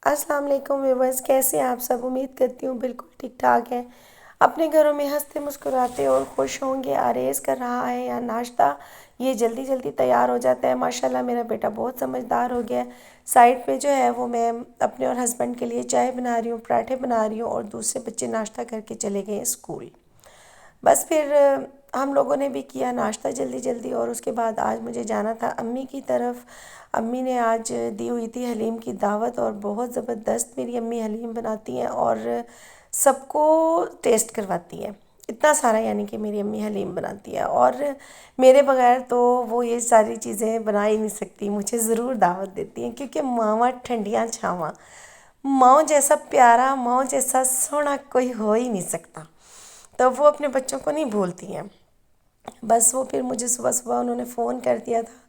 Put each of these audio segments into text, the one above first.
السلام علیکم ویورز، کیسے ہیں آپ سب؟ امید کرتی ہوں بالکل ٹھیک ٹھاک ہیں، اپنے گھروں میں ہنستے مسکراتے اور خوش ہوں گے۔ آریز کر رہا ہے یا ناشتہ یہ جلدی جلدی تیار ہو جاتا ہے۔ ماشاءاللہ میرا بیٹا بہت سمجھدار ہو گیا ہے۔ سائڈ پہ جو ہے وہ میں اپنے اور ہسبینڈ کے لیے چائے بنا رہی ہوں، پراٹھے بنا رہی ہوں، اور دوسرے بچے ناشتہ کر کے چلے گئے اسکول۔ بس پھر ہم لوگوں نے بھی کیا ناشتہ جلدی جلدی، اور اس کے بعد آج مجھے جانا تھا امی کی طرف۔ امی نے آج دی ہوئی تھی حلیم کی دعوت، اور بہت زبردست میری امی حلیم بناتی ہیں اور سب کو ٹیسٹ کرواتی ہیں۔ اتنا سارا یعنی کہ میری امی حلیم بناتی ہے، اور میرے بغیر تو وہ یہ ساری چیزیں بنا ہی نہیں سکتی، مجھے ضرور دعوت دیتی ہیں، کیونکہ ماواں ٹھنڈیاں چھاواں، ماؤں جیسا پیارا، ماؤں جیسا سونا کوئی ہو ہی نہیں سکتا۔ تو وہ اپنے بچوں کو نہیں بھولتی ہیں۔ بس وہ پھر مجھے صبح صبح انہوں نے فون کر دیا تھا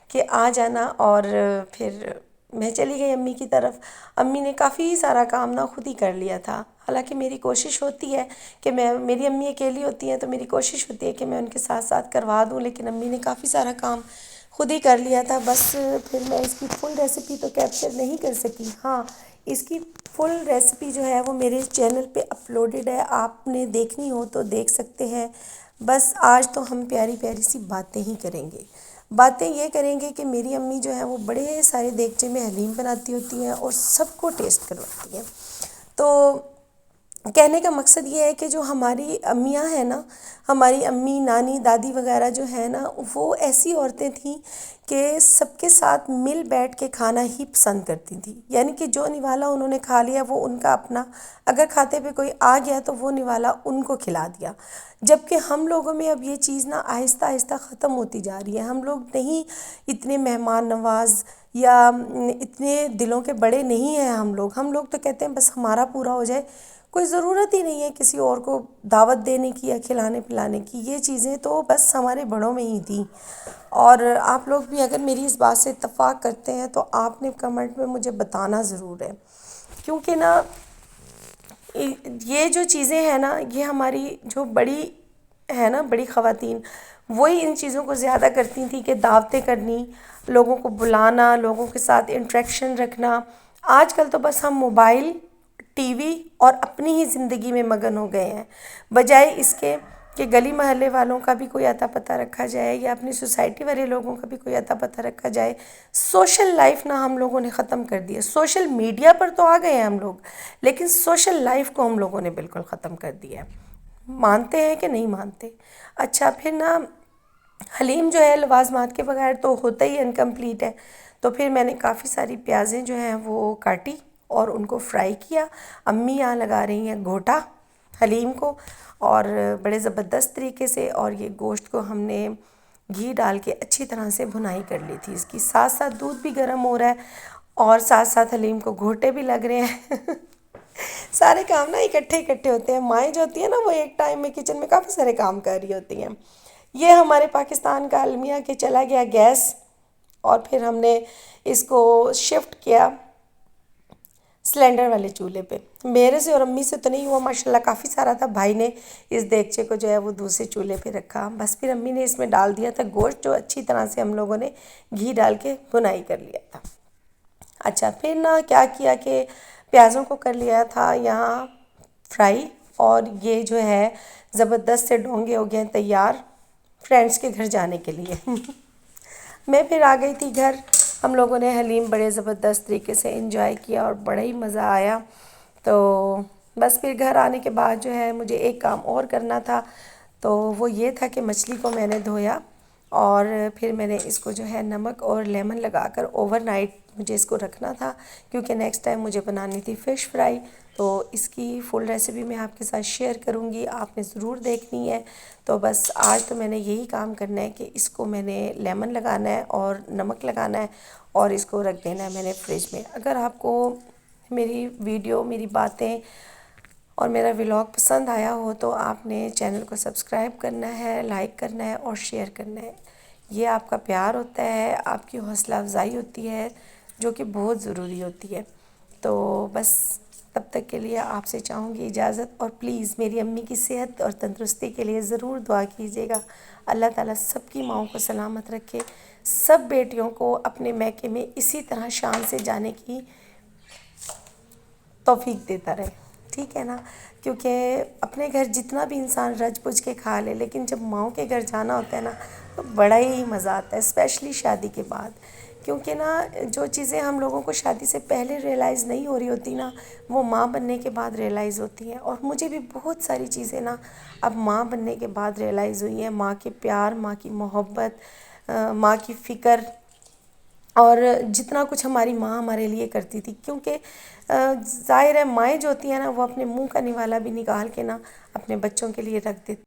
کہ آ جانا، اور پھر میں چلی گئی امی کی طرف۔ امی نے کافی سارا کام نہ خود ہی کر لیا تھا، حالانکہ میری کوشش ہوتی ہے کہ میری امی اکیلی ہوتی ہیں تو میری کوشش ہوتی ہے کہ میں ان کے ساتھ ساتھ کروا دوں، لیکن امی نے کافی سارا کام خود ہی کر لیا تھا۔ بس پھر میں اس کی فل ریسیپی تو کیپچر نہیں کر سکی۔ ہاں، اس کی فل ریسیپی جو ہے وہ میرے چینل پہ اپلوڈڈ ہے، آپ نے دیکھنی ہو تو دیکھ سکتے ہیں۔ بس آج تو ہم پیاری پیاری سی باتیں ہی کریں گے۔ باتیں یہ کریں گے کہ میری امی جو ہے وہ بڑے سارے دیگچے میں حلیم بناتی ہوتی ہیں اور سب کو ٹیسٹ کرواتی ہیں۔ تو کہنے کا مقصد یہ ہے کہ جو ہماری امیاں ہیں نا، ہماری امی، نانی، دادی وغیرہ جو ہیں نا، وہ ایسی عورتیں تھیں کہ سب کے ساتھ مل بیٹھ کے کھانا ہی پسند کرتی تھیں۔ یعنی کہ جو نوالا انہوں نے کھا لیا وہ ان کا اپنا، اگر کھاتے پہ کوئی آ گیا تو وہ نوالا ان کو کھلا دیا۔ جبکہ ہم لوگوں میں اب یہ چیز نا آہستہ آہستہ ختم ہوتی جا رہی ہے۔ ہم لوگ نہیں اتنے مہمان نواز یا اتنے دلوں کے بڑے نہیں ہیں۔ ہم لوگ تو کہتے ہیں بس ہمارا پورا ہو جائے، کوئی ضرورت ہی نہیں ہے کسی اور کو دعوت دینے کی یا کھلانے پلانے کی۔ یہ چیزیں تو بس ہمارے بڑوں میں ہی تھیں۔ اور آپ لوگ بھی اگر میری اس بات سے اتفاق کرتے ہیں تو آپ نے کمنٹ میں مجھے بتانا ضرور ہے، کیونکہ نا یہ جو چیزیں ہیں نا، یہ ہماری جو بڑی ہے نا، بڑی خواتین، وہی ان چیزوں کو زیادہ کرتی تھیں کہ دعوتیں کرنی، لوگوں کو بلانا، لوگوں کے ساتھ انٹریکشن رکھنا۔ آج کل تو بس ہم موبائل، ٹی وی اور اپنی ہی زندگی میں مگن ہو گئے ہیں، بجائے اس کے کہ گلی محلے والوں کا بھی کوئی اتا پتہ رکھا جائے یا اپنی سوسائٹی والے لوگوں کا بھی کوئی اتا پتہ رکھا جائے۔ سوشل لائف نا ہم لوگوں نے ختم کر دی ہے۔ سوشل میڈیا پر تو آ گئے ہیں ہم لوگ، لیکن سوشل لائف کو ہم لوگوں نے بالکل ختم کر دیا ہے۔ مانتے ہیں کہ نہیں مانتے؟ اچھا، پھر نا حلیم جو ہے لوازمات کے بغیر تو ہوتا ہی انکمپلیٹ ہے، تو پھر میں نے کافی ساری پیازیں جو ہیں وہ کاٹی اور ان کو فرائی کیا۔ امی یہاں لگا رہی ہیں گھوٹا حلیم کو، اور بڑے زبردست طریقے سے، اور یہ گوشت کو ہم نے گھی ڈال کے اچھی طرح سے بھنائی کر لی تھی۔ اس کی ساتھ ساتھ دودھ بھی گرم ہو رہا ہے، اور ساتھ ساتھ حلیم کو گھوٹے بھی لگ رہے ہیں۔ سارے کام نا اکٹھے اکٹھے ہوتے ہیں۔ مائیں جو ہوتی ہیں نا وہ ایک ٹائم میں کچن میں کافی سارے کام کر رہی ہوتی ہیں۔ یہ ہمارے پاکستان کا المیہ کہ چلا گیا گیس، اور پھر ہم نے اس کو شفٹ کیا سلنڈر والے چولہے پہ۔ میرے سے اور امی سے تو نہیں ہوا، ماشاءاللہ کافی سارا تھا، بھائی نے اس دیگچے کو جو ہے وہ دوسرے چولہے پہ رکھا۔ بس پھر امی نے اس میں ڈال دیا تھا گوشت، جو اچھی طرح سے ہم لوگوں نے گھی ڈال کے بھنائی کر لیا تھا۔ اچھا، پھر نا کیا کیا کہ پیازوں کو کر لیا تھا یہاں فرائی، اور یہ جو ہے زبردست سے ڈونگے ہو گئے تیار فرینڈس کے گھر جانے کے لیے۔ میں پھر آ گئی تھی گھر۔ ہم لوگوں نے حلیم بڑے زبردست طریقے سے انجوائے کیا اور بڑا ہی مزہ آیا۔ تو بس پھر گھر آنے کے بعد جو ہے مجھے ایک کام اور کرنا تھا، تو وہ یہ تھا کہ مچھلی کو میں نے دھویا، اور پھر میں نے اس کو جو ہے نمک اور لیمن لگا کر اوور نائٹ مجھے اس کو رکھنا تھا، کیونکہ نیکسٹ ٹائم مجھے بنانی تھی فش فرائی۔ تو اس کی فل ریسیپی میں آپ کے ساتھ شیئر کروں گی، آپ نے ضرور دیکھنی ہے۔ تو بس آج تو میں نے یہی کام کرنا ہے کہ اس کو میں نے لیمن لگانا ہے اور نمک لگانا ہے، اور اس کو رکھ دینا ہے میں نے فریج میں۔ اگر آپ کو میری ویڈیو، میری باتیں اور میرا ولاگ پسند آیا ہو تو آپ نے چینل کو سبسکرائب کرنا ہے، لائک کرنا ہے اور شیئر کرنا ہے۔ یہ آپ کا پیار ہوتا ہے، آپ کی حوصلہ افزائی ہوتی ہے، جو کہ بہت ضروری ہوتی ہے۔ تو بس تب تک کے لیے آپ سے چاہوں گی اجازت، اور پلیز میری امی کی صحت اور تندرستی کے لیے ضرور دعا کیجیے گا۔ اللہ تعالیٰ سب کی ماؤں کو سلامت رکھے، سب بیٹیوں کو اپنے میکے میں اسی طرح شان سے جانے کی توفیق دیتا رہے، ٹھیک ہے نا. کیونکہ اپنے گھر جتنا بھی انسان رج پج کے کھا لے، لیکن جب ماؤں کے گھر جانا ہوتا ہے نا تو بڑا ہی مزہ آتا ہے، اسپیشلی شادی کے بعد. کیونکہ نا جو چیزیں ہم لوگوں کو شادی سے پہلے ریئلائز نہیں ہو رہی ہوتی نا، وہ ماں بننے کے بعد ریئلائز ہوتی ہیں. اور مجھے بھی بہت ساری چیزیں نا اب ماں بننے کے بعد ریئلائز ہوئی ہیں. ماں کے پیار، ماں کی محبت، ماں کی فکر، اور جتنا کچھ ہماری ماں ہمارے لیے کرتی تھی. کیونکہ ظاہر ہے مائیں جو ہوتی ہیں نا وہ اپنے منہ کا نوالا بھی نکال کے نا اپنے بچوں کے لیے رکھ دیتی